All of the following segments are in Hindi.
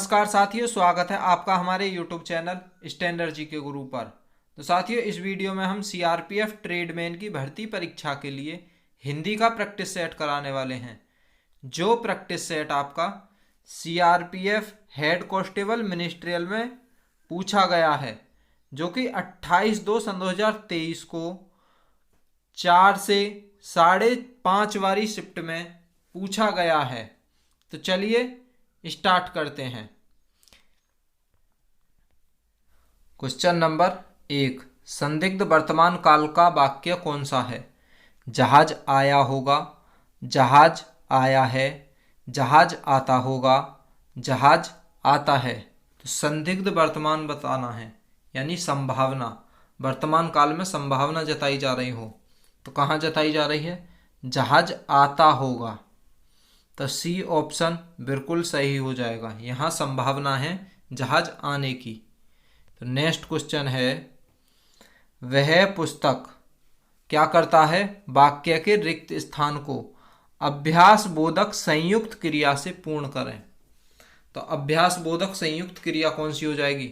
नमस्कार साथियों, स्वागत है आपका हमारे YouTube चैनल स्टैंडर्ड जी के गुरु पर। तो साथियों, इस वीडियो में हम CRPF ट्रेडमैन की भर्ती परीक्षा के लिए हिंदी का प्रैक्टिस सेट कराने वाले हैं। जो प्रैक्टिस सेट आपका CRPF हेड कांस्टेबल मिनिस्ट्रियल में पूछा गया है, जो कि 28/2/2023 को 4 से 5.5 वाली शिफ्ट में पूछा गया है। तो चलिए स्टार्ट करते हैं। क्वेश्चन नंबर 1, संदिग्ध वर्तमान काल का वाक्य कौन सा है? जहाज आया होगा, जहाज आया है, जहाज आता होगा, जहाज आता है। तो संदिग्ध वर्तमान बताना है, यानी संभावना, वर्तमान काल में संभावना जताई जा रही हो। तो कहाँ जताई जा रही है? जहाज आता होगा। तो सी ऑप्शन बिल्कुल सही हो जाएगा। यहाँ संभावना है जहाज आने की। तो नेक्स्ट क्वेश्चन है, वह पुस्तक क्या करता है? वाक्य के रिक्त स्थान को अभ्यास बोधक संयुक्त क्रिया से पूर्ण करें। तो अभ्यास बोधक संयुक्त क्रिया कौन सी हो जाएगी?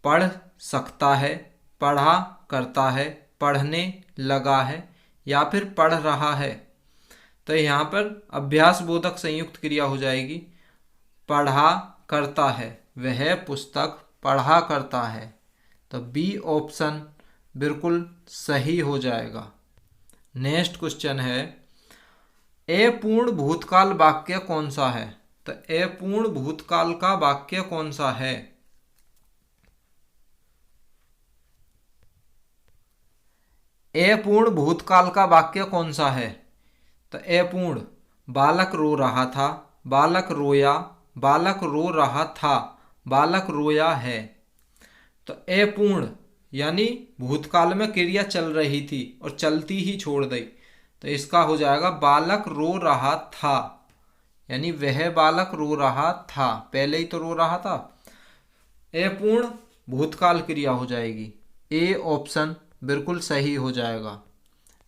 पढ़ सकता है, पढ़ा करता है, पढ़ने लगा है, या फिर पढ़ रहा है। तो यहाँ पर अभ्यास बोधक संयुक्त क्रिया हो जाएगी पढ़ा करता है। वह पुस्तक पढ़ा करता है। तो बी ऑप्शन बिल्कुल सही हो जाएगा। नेक्स्ट क्वेश्चन है, अपूर्ण भूतकाल वाक्य कौन सा है? तो अपूर्ण भूतकाल का वाक्य कौन सा है? अपूर्ण भूतकाल का वाक्य कौन सा है? तो अपूर्ण, बालक रो रहा था, बालक रोया, बालक रो रहा था, बालक रोया है। तो अपूर्ण यानी भूतकाल में क्रिया चल रही थी और चलती ही छोड़ दी। तो इसका हो जाएगा बालक रो रहा था, यानी वह बालक रो रहा था, पहले ही तो रो रहा था। अपूर्ण भूतकाल क्रिया हो जाएगी। ए ऑप्शन बिल्कुल सही हो जाएगा।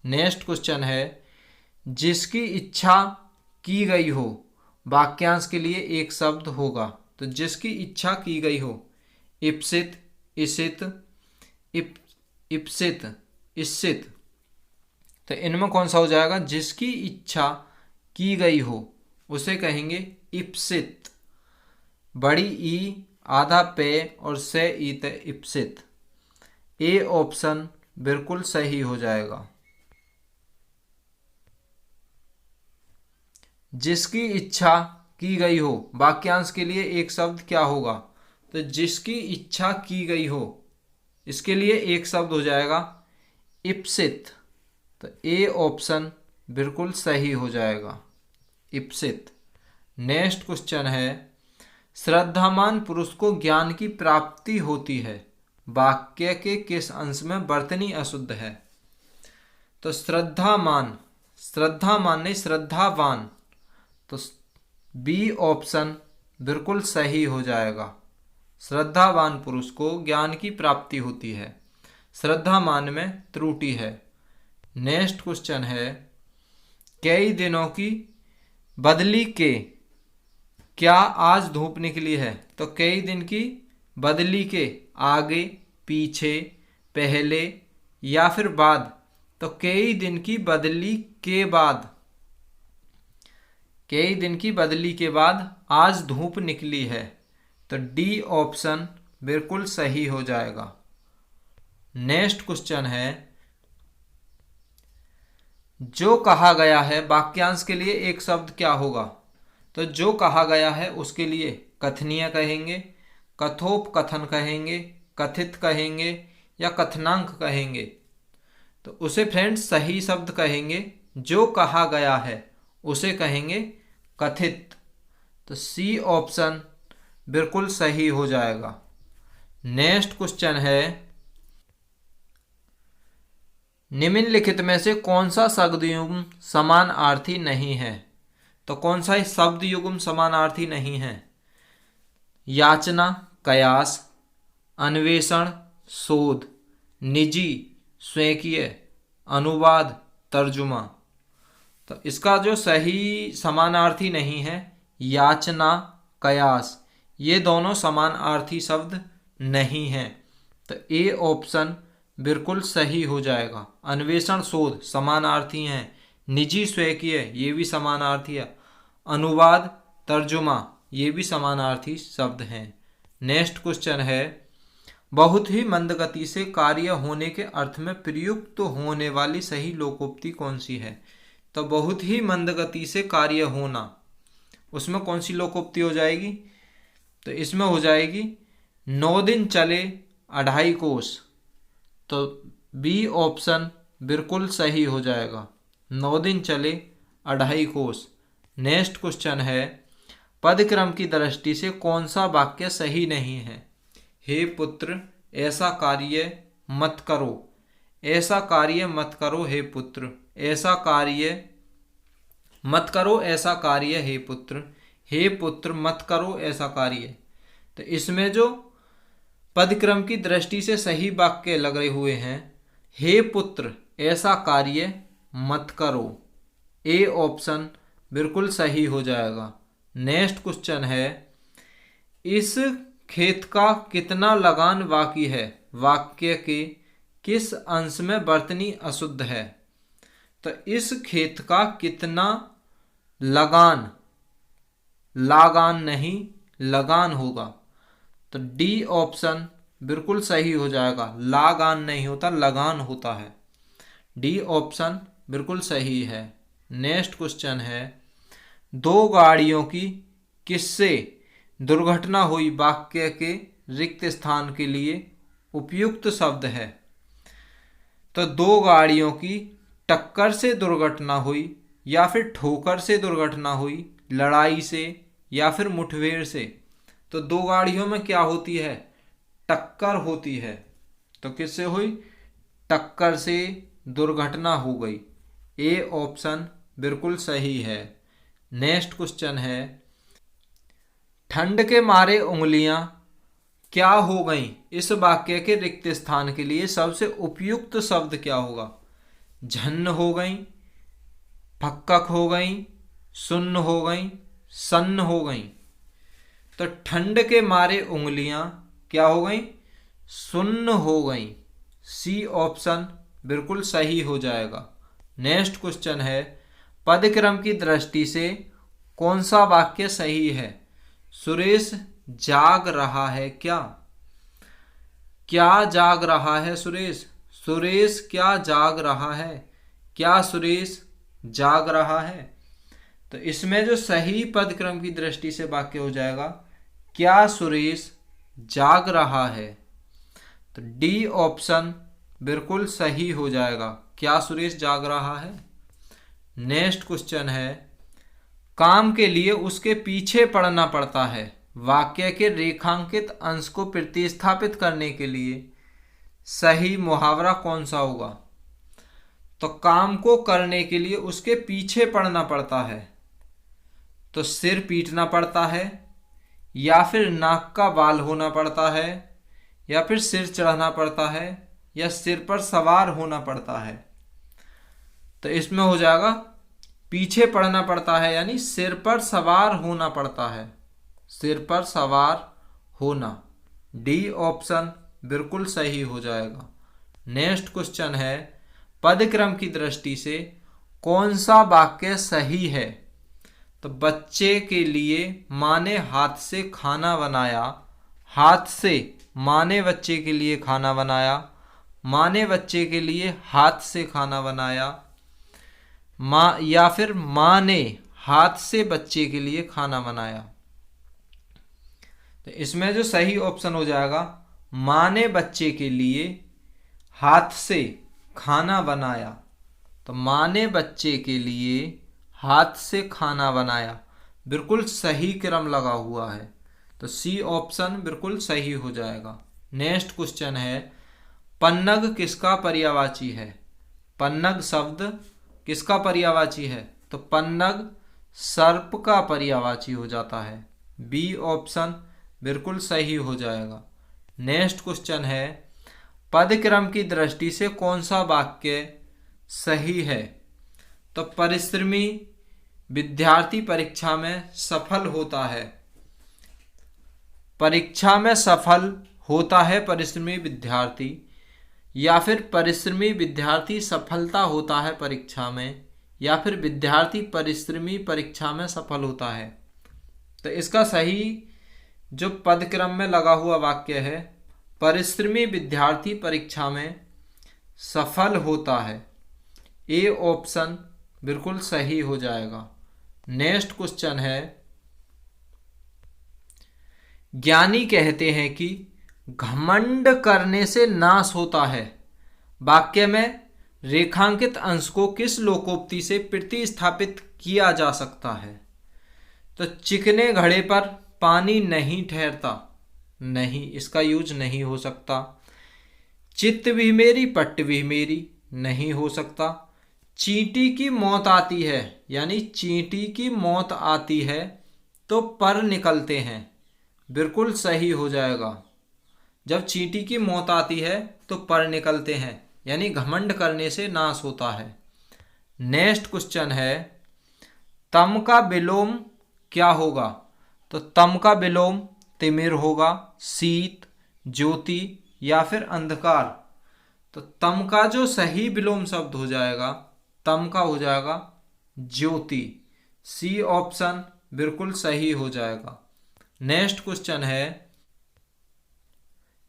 नेक्स्ट क्वेश्चन है, जिसकी इच्छा की गई हो, वाक्यांश के लिए एक शब्द होगा। तो जिसकी इच्छा की गई हो, इप्सित, इसित, इप्सित, इसित। तो इनमें कौन सा हो जाएगा? जिसकी इच्छा की गई हो उसे कहेंगे इप्सित। बड़ी ई, आधा पे और से ईत, इप्सित। ए ऑप्शन बिल्कुल सही हो जाएगा। जिसकी इच्छा की गई हो, वाक्यांश के लिए एक शब्द क्या होगा? तो जिसकी इच्छा की गई हो, इसके लिए एक शब्द हो जाएगा इप्सित। तो ए ऑप्शन बिल्कुल सही हो जाएगा, इप्सित। नेक्स्ट क्वेश्चन है, श्रद्धावान पुरुष को ज्ञान की प्राप्ति होती है, वाक्य के किस अंश में वर्तनी अशुद्ध है? तो श्रद्धावान, श्रद्धावान नहीं श्रद्धावान। तो बी ऑप्शन बिल्कुल सही हो जाएगा। श्रद्धावान पुरुष को ज्ञान की प्राप्ति होती है, श्रद्धावान में त्रुटि है। नेक्स्ट क्वेश्चन है, कई दिनों की बदली के क्या आज धूप निकली है? तो कई दिन की बदली के आगे, पीछे, पहले या फिर बाद। तो कई दिन की बदली के बाद, कई दिन की बदली के बाद आज धूप निकली है। तो डी ऑप्शन बिल्कुल सही हो जाएगा। नेक्स्ट क्वेश्चन है, जो कहा गया है, वाक्यांश के लिए एक शब्द क्या होगा? तो जो कहा गया है उसके लिए कथनीय कहेंगे, कथोपकथन कहेंगे, कथित कहेंगे या कथनांक कहेंगे। तो उसे फ्रेंड्स सही शब्द कहेंगे। जो कहा गया है उसे कहेंगे कथित। तो सी ऑप्शन बिल्कुल सही हो जाएगा। नेक्स्ट क्वेश्चन है, निम्नलिखित में से कौन सा शब्द युग्म समानार्थी नहीं है? तो कौन सा शब्द युग्म समानार्थी नहीं है? याचना, कयास, अन्वेषण, शोध, निजी, स्वकीय, अनुवाद, तर्जुमा। तो इसका जो सही समानार्थी नहीं है याचना, कयास। ये दोनों समानार्थी शब्द नहीं हैं। तो ए ऑप्शन बिल्कुल सही हो जाएगा। अन्वेषण, शोध समानार्थी हैं। निजी, स्वकीय ये भी समानार्थी है। अनुवाद, तर्जुमा ये भी समानार्थी शब्द हैं। नेक्स्ट क्वेश्चन है, बहुत ही मंद गति से कार्य होने के अर्थ में प्रयुक्त होने वाली सही लोकोक्ति कौन सी है? तो बहुत ही मंद गति से कार्य होना, उसमें कौन सी लोकोक्ति हो जाएगी? तो इसमें हो जाएगी 9 दिन चले 2.5 कोस। तो बी ऑप्शन बिल्कुल सही हो जाएगा। 9 दिन चले 2.5 कोस। नेक्स्ट क्वेश्चन है, पदक्रम की दृष्टि से कौन सा वाक्य सही नहीं है? हे पुत्र ऐसा कार्य मत करो, ऐसा कार्य मत करो हे पुत्र, ऐसा कार्य मत करो ऐसा कार्य हे पुत्र मत करो ऐसा कार्य। तो इसमें जो पदक्रम की दृष्टि से सही वाक्य लग रहे हुए हैं, हे पुत्र ऐसा कार्य मत करो, ए ऑप्शन बिल्कुल सही हो जाएगा। नेक्स्ट क्वेश्चन है, इस खेत का कितना लगान बाकी है? वाक्य के किस अंश में वर्तनी अशुद्ध है? तो इस खेत का कितना लगान, लागान नहीं लगान होगा। तो डी ऑप्शन बिल्कुल सही हो जाएगा। लागान नहीं होता, लगान होता है। डी ऑप्शन बिल्कुल सही है। नेक्स्ट क्वेश्चन है, 2 गाड़ियों की किससे दुर्घटना हुई वाक्य के रिक्त स्थान के लिए उपयुक्त शब्द है? तो 2 गाड़ियों की टक्कर से दुर्घटना हुई, या फिर ठोकर से दुर्घटना हुई, लड़ाई से, या फिर मुठभेड़ से। तो 2 गाड़ियों में क्या होती है? टक्कर होती है। तो किससे हुई? टक्कर से दुर्घटना हो गई। ए ऑप्शन बिल्कुल सही है। नेक्स्ट क्वेश्चन है, ठंड के मारे उंगलियां क्या हो गईं? इस वाक्य के रिक्त स्थान के लिए सबसे उपयुक्त शब्द क्या होगा? झन्न हो गई, फक्कक हो गई, सुन्न हो गई, सन्न हो गई। तो ठंड के मारे उंगलियां क्या हो गई? सुन्न हो गई। सी ऑप्शन बिल्कुल सही हो जाएगा। नेक्स्ट क्वेश्चन है, पदक्रम की दृष्टि से कौन सा वाक्य सही है? सुरेश जाग रहा है क्या? क्या जाग रहा है सुरेश? सुरेश क्या जाग रहा है? क्या सुरेश जाग रहा है? तो इसमें जो सही पदक्रम की दृष्टि से वाक्य हो जाएगा, क्या सुरेश जाग रहा है? तो डी ऑप्शन बिल्कुल सही हो जाएगा। क्या सुरेश जाग रहा है? नेक्स्ट क्वेश्चन है, काम के लिए उसके पीछे पड़ना पड़ता है। वाक्य के रेखांकित अंश को प्रतिस्थापित करने के लिए सही मुहावरा कौन सा होगा? तो काम को करने के लिए उसके पीछे पड़ना पड़ता है। तो सिर पीटना पड़ता है, या फिर नाक का बाल होना पड़ता है, या फिर सिर चढ़ाना पड़ता है, या सिर पर सवार होना पड़ता है। तो इसमें हो जाएगा पीछे पड़ना पड़ता है, यानी सिर पर सवार होना पड़ता है। सिर पर सवार होना। डी ऑप्शन बिल्कुल सही हो जाएगा। नेक्स्ट क्वेश्चन है, पदक्रम की दृष्टि से कौन सा वाक्य सही है? तो बच्चे के लिए माँ ने हाथ से खाना बनाया। हाथ से, माँ ने बच्चे के लिए खाना बनाया। माँ ने बच्चे के लिए हाथ से खाना बनाया। माँ, या फिर माँ ने हाथ से बच्चे के लिए खाना बनाया। तो इसमें जो सही ऑप्शन हो जाएगा, माँ ने बच्चे के लिए हाथ से खाना बनाया। तो माँ ने बच्चे के लिए हाथ से खाना बनाया, बिल्कुल सही क्रम लगा हुआ है। तो सी ऑप्शन बिल्कुल सही हो जाएगा। नेक्स्ट क्वेश्चन है, पन्नग किसका पर्यायवाची है? पन्नग शब्द किसका पर्यायवाची है? तो पन्नग सर्प का पर्यायवाची हो जाता है। बी ऑप्शन बिल्कुल सही हो जाएगा। नेक्स्ट क्वेश्चन है, पदक्रम की दृष्टि से कौन सा वाक्य सही है? तो परिश्रमी विद्यार्थी परीक्षा में सफल होता है। परीक्षा में सफल होता है परिश्रमी विद्यार्थी, या फिर परिश्रमी विद्यार्थी सफलता होता है परीक्षा में, या फिर विद्यार्थी परिश्रमी परीक्षा में सफल होता है। तो इसका सही जो पदक्रम में लगा हुआ वाक्य है, परिश्रमी विद्यार्थी परीक्षा में सफल होता है। ए ऑप्शन बिल्कुल सही हो जाएगा। नेक्स्ट क्वेश्चन है, ज्ञानी कहते हैं कि घमंड करने से नाश होता है। वाक्य में रेखांकित अंश को किस लोकोक्ति से प्रतिस्थापित किया जा सकता है? तो चिकने घड़े पर पानी नहीं ठहरता, नहीं, इसका यूज नहीं हो सकता। चित्त भी मेरी पट्ट भी मेरी, नहीं हो सकता। चींटी की मौत आती है, यानी चींटी की मौत आती है तो पर निकलते हैं, बिल्कुल सही हो जाएगा। जब चींटी की मौत आती है तो पर निकलते हैं, यानी घमंड करने से नाश होता है। नेक्स्ट क्वेश्चन है, तम का विलोम क्या होगा? तो तम का विलोम तिमिर होगा, शीत, ज्योति या फिर अंधकार। तो तम का जो सही विलोम शब्द हो जाएगा, तम का हो जाएगा ज्योति। सी ऑप्शन बिल्कुल सही हो जाएगा। नेक्स्ट क्वेश्चन है,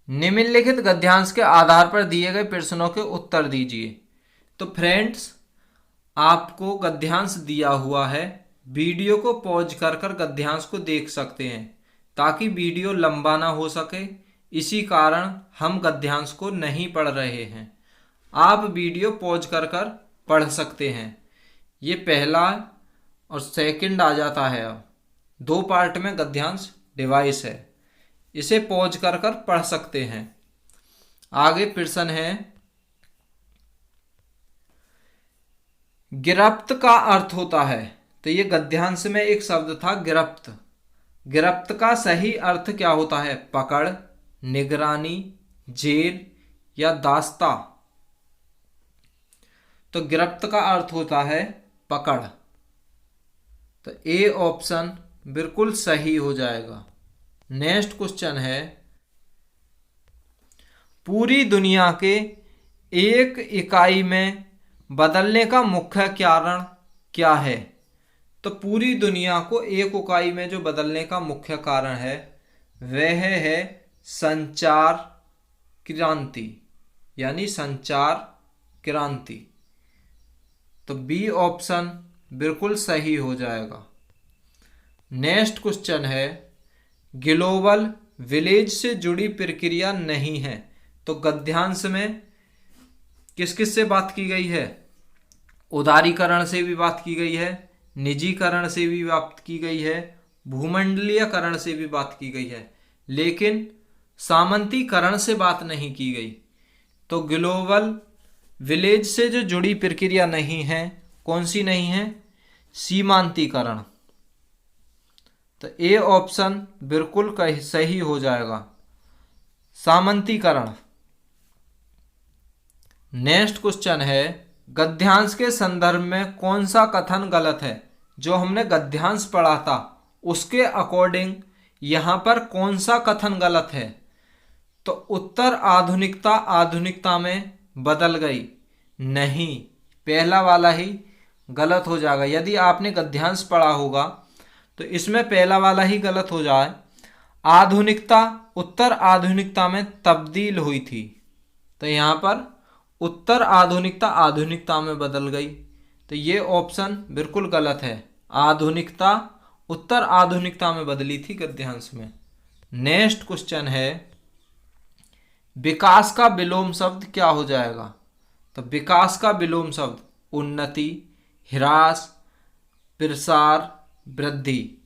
निम्नलिखित गद्यांश के आधार पर दिए गए प्रश्नों के उत्तर दीजिए। तो फ्रेंड्स, आपको गद्यांश दिया हुआ है, वीडियो को पॉज कर कर गद्यांश को देख सकते हैं ताकि वीडियो लंबा ना हो सके। इसी कारण हम गद्यांश को नहीं पढ़ रहे हैं, आप वीडियो पॉज कर कर पढ़ सकते हैं। ये पहला और सेकंड आ जाता है। अब 2 पार्ट में गद्यांश डिवाइस है, इसे पॉज कर कर पढ़ सकते हैं। आगे प्रश्न है, गिरफ्त का अर्थ होता है। तो ये गद्यांश में एक शब्द था गिरफ्त। गिरफ्त का सही अर्थ क्या होता है? पकड़, निगरानी, जेल या दास्ता। तो गिरफ्त का अर्थ होता है पकड़। तो ए ऑप्शन बिल्कुल सही हो जाएगा। नेक्स्ट क्वेश्चन है, पूरी दुनिया के एक इकाई में बदलने का मुख्य कारण क्या है? तो पूरी दुनिया को एक इकाई में जो बदलने का मुख्य कारण है वह है संचार क्रांति, यानी संचार क्रांति। तो बी ऑप्शन बिल्कुल सही हो जाएगा। नेक्स्ट क्वेश्चन है, ग्लोबल विलेज से जुड़ी प्रक्रिया नहीं है। तो गद्यांश में किस किस से बात की गई है? उदारीकरण से भी बात की गई है, निजीकरण से भी बात की गई है, भूमंडलीयकरण से भी बात की गई है, लेकिन सामंतीकरण से बात नहीं की गई। तो ग्लोबल विलेज से जो जुड़ी प्रक्रिया नहीं है, कौन सी नहीं है? सीमांतीकरण। तो ए ऑप्शन बिल्कुल सही हो जाएगा, सामंतीकरण। नेक्स्ट क्वेश्चन है, गद्यांश के संदर्भ में कौन सा कथन गलत है? जो हमने गद्यांश पढ़ा था उसके अकॉर्डिंग यहाँ पर कौन सा कथन गलत है? तो उत्तर आधुनिकता आधुनिकता में बदल गई, नहीं, पहला वाला ही गलत हो जाएगा। यदि आपने गद्यांश पढ़ा होगा तो इसमें पहला वाला ही गलत हो जाए। आधुनिकता उत्तर आधुनिकता में तब्दील हुई थी, तो यहाँ पर उत्तर आधुनिकता आधुनिकता में बदल गई। तो ये ऑप्शन बिल्कुल गलत है, आधुनिकता उत्तर आधुनिकता में बदली थी गद्यांश में। नेक्स्ट क्वेश्चन है, विकास का विलोम शब्द क्या हो जाएगा? तो विकास का विलोम शब्द उन्नति, ह्रास, प्रसार, वृद्धि।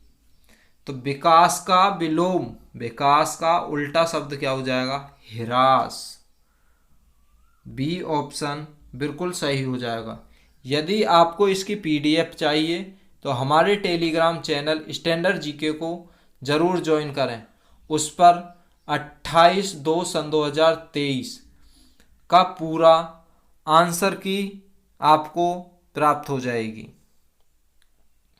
तो विकास का विलोम, विकास का उल्टा शब्द क्या हो जाएगा? ह्रास। बी ऑप्शन बिल्कुल सही हो जाएगा। यदि आपको इसकी पीडीएफ चाहिए तो हमारे टेलीग्राम चैनल स्टैंडर्ड जीके को ज़रूर ज्वाइन करें। उस पर 28/2/2023 का पूरा आंसर की आपको प्राप्त हो जाएगी।